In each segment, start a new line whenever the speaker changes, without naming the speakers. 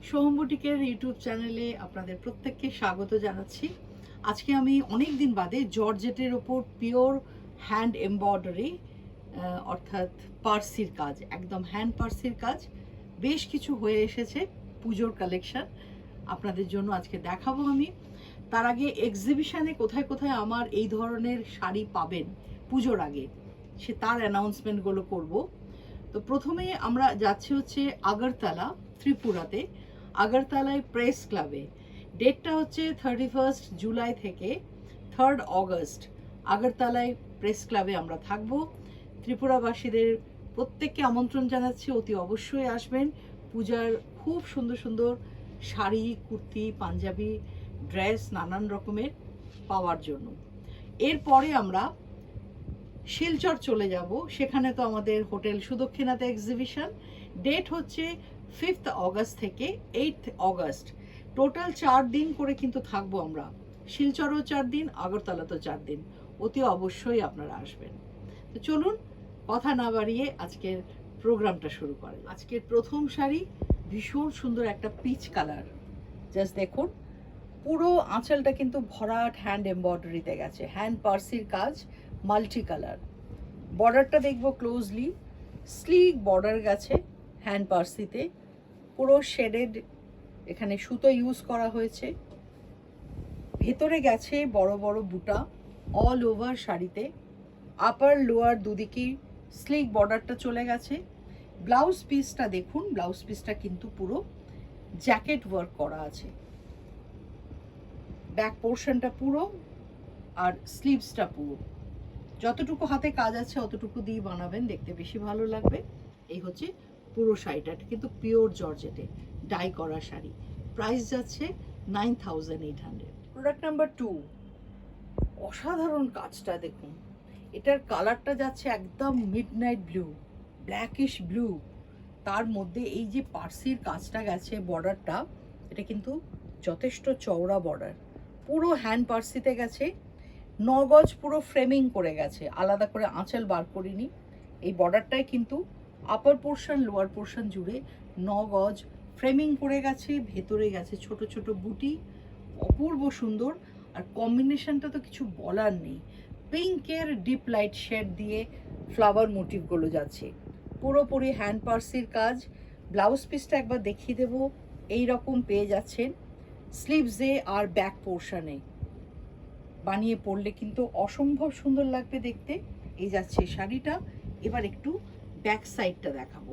Soham বুটিকের YouTube চ্যানেলে আপনাদের প্রত্যেককে স্বাগত জানাচ্ছি। আজকে আমি অনেক দিন বাদে জর্জেটের ওপর পিওর হ্যান্ড এমব্রয়ডারি অর্থাৎ পার্সির কাজ, একদম হ্যান্ড পার্সির কাজ বেশ কিছু হয়ে এসেছে পুজোর কালেকশন আপনাদের জন্য আজকে দেখাবো আমি। তার আগে এক্সিবিশনে কোথায় কোথায় আমার এই ধরনের শাড়ি পাবেন পুজোর আগে সে তার অ্যানাউন্সমেন্টগুলো করব। তো প্রথমে আমরা যাচ্ছি হচ্ছে আগরতলা, ত্রিপুরাতে। আগরতলায় প্রেস ক্লাবে ডেটটা হচ্ছে 31 জুলাই থেকে 3 অগস্ট। আগরতলায় প্রেস ক্লাবে আমরা থাকব। ত্রিপুরাবাসীদের প্রত্যেককে আমন্ত্রণ জানাচ্ছি, অতি অবশ্যই আসবেন পূজার খুব সুন্দর সুন্দর শাড়ি, কুর্তি, পাঞ্জাবি, ড্রেস নানান রকমের পাওয়ার জন্য। এরপরে আমরা শিলচর চলে যাব, সেখানে তো আমাদের হোটেল সুদক্ষিণাতে এক্সিবিশন। ডেট হচ্ছে 5 অগস্ট থেকে 8 অগস্ট। টোটাল 4 দিন করে কিন্তু থাকবো আমরা। শিলচরও 4 দিন, আগরতলাতেও 4 দিন। অতি অবশ্যই আপনারা আসবেন। তো চলুন কথা না বাড়িয়ে আজকের প্রোগ্রামটা শুরু করেন। আজকের প্রথম শাড়ি ভীষণ সুন্দর একটা পিচ কালার। জাস্ট দেখুন, পুরো আঁচলটা কিন্তু ভরাট হ্যান্ড এমব্রয়ডারিতে গেছে, হ্যান্ড পার্সির কাজ, মাল্টি কালার। বর্ডারটা দেখবো ক্লোজলি, স্লিক বর্ডার গেছে হ্যান্ড পার্সিতে, পুরো শেডেড, এখানে সুতো ইউজ করা হয়েছে। ভেতরে গেছে বড় বড় বুটা অল ওভার শাড়িতে, আপার লোয়ার দুদিকেই স্লিক বর্ডারটা চলে গেছে। ব্লাউজ পিসটা দেখুন, ব্লাউজ পিসটা কিন্তু পুরো জ্যাকেট ওয়ার্ক করা আছে। ব্যাক পোর্শনটা পুরো আর স্লিভসটা পুরো, যতটুকু হাতে কাজ আছে অতটুকু দিয়ে বানাবেন, দেখতে বেশি ভালো লাগবে। এই হচ্ছে পুরো শাড়িটা, কিন্তু পিওর জর্জেটে ডাই করা শাড়ি। প্রাইস যাচ্ছে 9800। প্রোডাক্ট নাম্বার 2, অসাধারণ কাজটা দেখুন। এটার কালারটা যাচ্ছে একদম মিডনাইট ব্লু, ব্ল্যাকিশ ব্লু। তার মধ্যে এই যে পার্সির কাজটা গেছে, বর্ডারটা, এটা কিন্তু যথেষ্ট চওড়া বর্ডার, পুরো হ্যান্ড পার্সিতে গেছে। 9 গজ পুরো ফ্রেমিং করে গেছে, আলাদা করে আঁচল বার করিনি। এই বর্ডারটাই কিন্তু আপার পোর্শন লোয়ার পোর্শন জুড়ে 9 গজ ফ্রেমিং করে গেছে। ভেতরে গেছে ছোট ছোট বুটি, অপূর্ব সুন্দর। আর কম্বিনেশনটা তো কিছু বলার নেই, পিঙ্কের ডিপ লাইট শেড দিয়ে ফ্লাওয়ার মোটিভগুলো যাচ্ছে। পুরোপুরি হ্যান্ড পার্সির কাজ। ব্লাউজ পিসটা একবার দেখিয়ে দেবো, এই রকম পেয়ে যাচ্ছেন স্লিভসে আর ব্যাক পোর্শনে। বানিয়ে পরলে কিন্তু অসম্ভব সুন্দর লাগবে দেখতে। এই যাচ্ছে শাড়িটা। এবার একটু ব্যাক সাইডটা দেখাবো,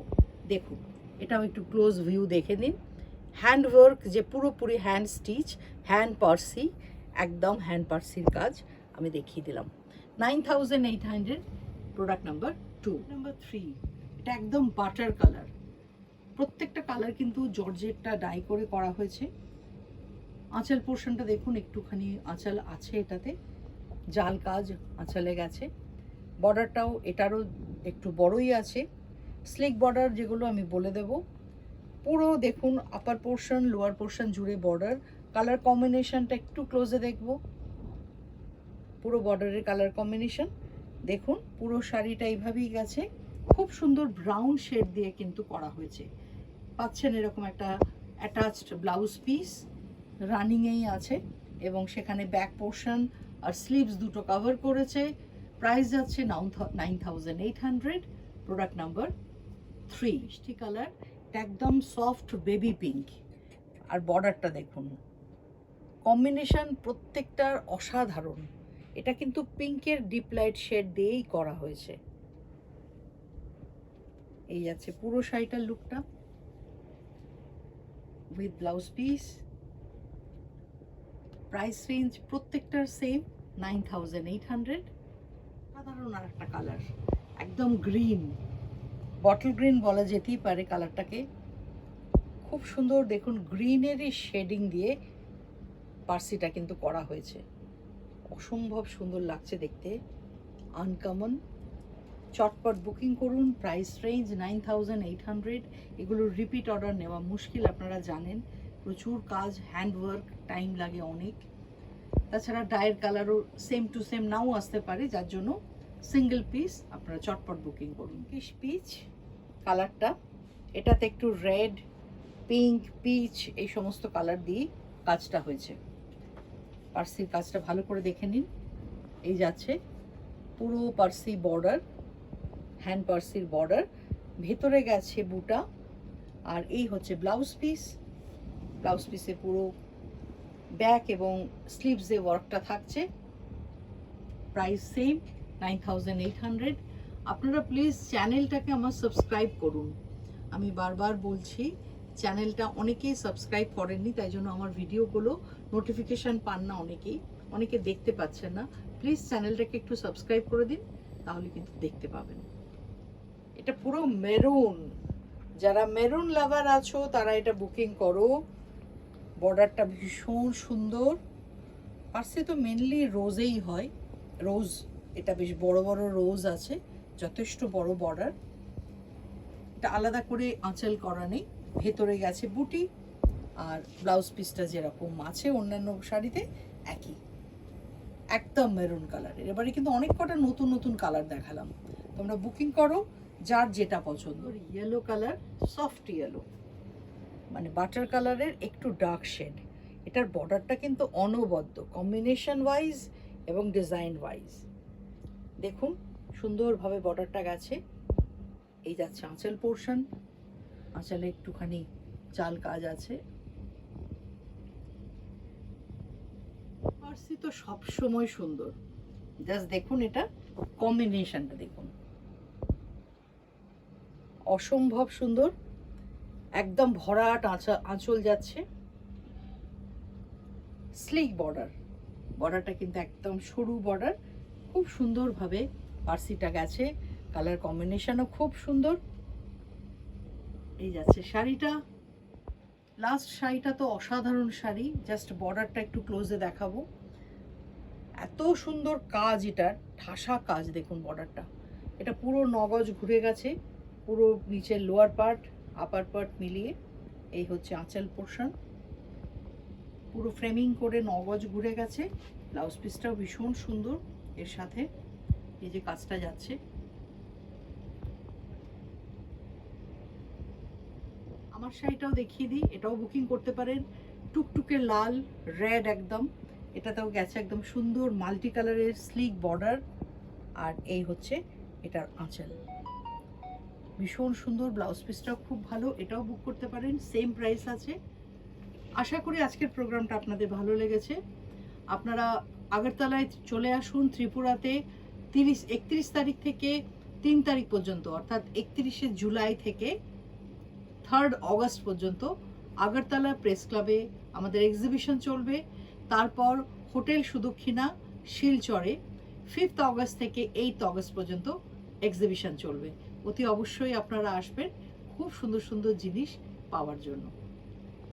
দেখুন এটাও একটু ক্লোজ ভিউ দেখে নিন। হ্যান্ডওয়ার্ক, যে পুরোপুরি হ্যান্ড স্টিচ, হ্যান্ড পার্সি, একদম হ্যান্ড পার্সির কাজ আমি দেখিয়ে দিলাম। 9800। Product number 2। নাম্বার 3, এটা একদম বাটার কালার। প্রত্যেকটা কালার কিন্তু জর্জেটটা ডাই করে করা হয়েছে। আঁচল পোর্শনটা দেখুন, একটুখানি আঁচল আছে এটাতে, জাল কাজ আঁচলে গেছে। বর্ডারটাও এটারও একটু বড়ই আছে, স্লিক বর্ডার যেগুলো আমি বলে দেব। পুরো দেখুন আপার পোর্শন লোয়ার পোর্শন জুড়ে বর্ডার। কালার কম্বিনেশনটা একটু ক্লোজে দেখব, পুরো বর্ডারের কালার কম্বিনেশন দেখুন। পুরো শাড়িটা এইভাবেই গেছে, খুব সুন্দর ব্রাউন শেড দিয়ে কিন্তু করা হয়েছে। পাচ্ছেন এরকম একটা অ্যাটাচড ব্লাউজ পিস, রানিংয়েই আছে, এবং সেখানে ব্যাক পোর্শন আর স্লিভস দুটো কভার করেছে। প্রাইস যাচ্ছে 9800। Product number 3। মিষ্টি কালার, একদম সফট বেবি পিঙ্ক। আর বর্ডারটা দেখুন, কম্বিনেশন প্রত্যেকটার অসাধারণ। এটা কিন্তু পিঙ্কের ডিপ লাইট শেড দিয়েই করা হয়েছে। এই যাচ্ছে পুরো শাড়িটার লুকটা with blouse piece. Price range প্রত্যেকটার সেম, 9800। সাধারণ আর একটা কালার, একদম গ্রিন, বটল গ্রিন বলা যেতেই পারে কালারটাকে। খুব সুন্দর দেখুন, গ্রিনেরই শেডিং দিয়ে পার্সিটা কিন্তু করা হয়েছে, অসম্ভব সুন্দর লাগছে দেখতে, আনকমন। চটপট বুকিং করুন। Price range 9800। এগুলোর রিপিট অর্ডার নেওয়া মুশকিল, আপনারা জানেন, প্রচুর কাজ, হ্যান্ডওয়ার্ক, টাইম লাগে অনেক। তাছাড়া ডায়ের কালারও সেম টু সেম নাও আসতে পারে, যার জন্য সিঙ্গেল পিস আপনারা চটপট বুকিং করুন। পিচ কালারটা, এটাতে একটু রেড পিঙ্ক, পিচ এই সমস্ত কালার দিয়ে কাজটা হয়েছে। পার্সির কাজটা ভালো করে দেখে নিন। এই যাচ্ছে পুরো পার্সি বর্ডার, হ্যান্ড পার্সির বর্ডার, ভেতরে গেছে বুটা, আর এই হচ্ছে ব্লাউজ পিস। ব্লাউজ পিসে পুরো ব্যাক এবং স্লিভসে ওয়ার্কটা থাকছে। Price same 9800। আপনারা প্লিজ চ্যানেলটাকে আমার সাবস্ক্রাইব করুন। আমি বারবার বলছি চ্যানেলটা অনেকেই সাবস্ক্রাইব করেননি, তাই জন্য আমার ভিডিওগুলো নোটিফিকেশান পান না, অনেকে দেখতে পাচ্ছেন না। প্লিজ চ্যানেলটাকে একটু সাবস্ক্রাইব করে দিন, তাহলে কিন্তু দেখতে পাবেন। এটা পুরো মেরুন, যারা মেরুন লাভার আছো তারা এটা বুকিং করো। বর্ডারটা ভীষণ সুন্দর। পার্সে তো মেনলি রোজেই হয়, রোজ, এটা বেশ বড় বড় রোজ আছে, যথেষ্ট বড় বর্ডার। এটা আলাদা করে আঁচল করা নেই, ভেতরে গেছে বুটি, আর ব্লাউজ পিসটা যেরকম আছে অন্যান্য শাড়িতে একই, একদম মেরুন কালারের। এবারে কিন্তু অনেক কটা নতুন নতুন কালার দেখালাম, তোমরা বুকিং করো যার যেটা পছন্দ। ইয়েলো কালার, সফট ইয়েলো, মানে বাটার কালারের একটু ডার্ক শেড। এটার বর্ডারটা কিন্তু অনবদ্য, কম্বিনেশন ওয়াইজ এবং ডিজাইন ওয়াইজ। দেখুন সুন্দরভাবে বর্ডারটা গেছে। এই যাচ্ছে আঁচল পোর্শন, আঁচলে একটুখানি চাল কাজ আছে। পার্সি তো সবসময় সুন্দর, জাস্ট দেখুন এটা কম্বিনেশনটা দেখুন, অসম্ভব সুন্দর। একদম ভরাট আঁচল যাচ্ছে, স্লিক বর্ডার, বর্ডারটা কিন্তু একদম সরু বর্ডার, খুব সুন্দরভাবে পার্সিটা গেছে। কালার কম্বিনেশনও খুব সুন্দর। এই যাচ্ছে শাড়িটা, লাস্ট শাড়িটা তো অসাধারণ শাড়ি, জাস্ট বর্ডারটা একটু ক্লোজে দেখাবো। এত সুন্দর কাজ, এটার ঠাসা কাজ দেখুন বর্ডারটা। এটা পুরো 9 গজ ঘুরে গেছে, পুরো নিচের লোয়ার পার্ট আপার পার্ট মিলিয়ে। এই হচ্ছে আঁচল পোর্শন, পুরো ফ্রেমিং করে 9 গজ ঘুরে গেছে। ব্লাউজ পিসটাও ভীষণ সুন্দর, এর সাথে এই যে কাজটা যাচ্ছে। আমার শাড়িটাও দেখিয়ে দিই, এটাও বুকিং করতে পারেন। টুকটুকে লাল, রেড একদম, এটাতেও গেছে একদম সুন্দর মাল্টি কালারের স্লিক বর্ডার, আর এই হচ্ছে এটার আঁচল, ভীষণ সুন্দর। ব্লাউজ পিসটাও খুব ভালো, এটাও বুক করতে পারেন, সেম প্রাইস আছে। আশা করি আজকের প্রোগ্রামটা আপনাদের ভালো লেগেছে। আপনারা আগরতলায় চলে আসুন, ত্রিপুরাতে 31 তারিখ থেকে 3 তারিখ পর্যন্ত, অর্থাৎ 31শে জুলাই থেকে 3rd অগস্ট পর্যন্ত আগরতলা প্রেস ক্লাবে আমাদের এক্সিবিশন চলবে। তারপর হোটেল সুদক্ষিণা শিলচরে 5th অগস্ট থেকে 8th অগস্ট পর্যন্ত এক্সিবিশন চলবে। অতি অবশ্যই আপনারা আসবেন খুব সুন্দর সুন্দর জিনিস পাওয়ার জন্য।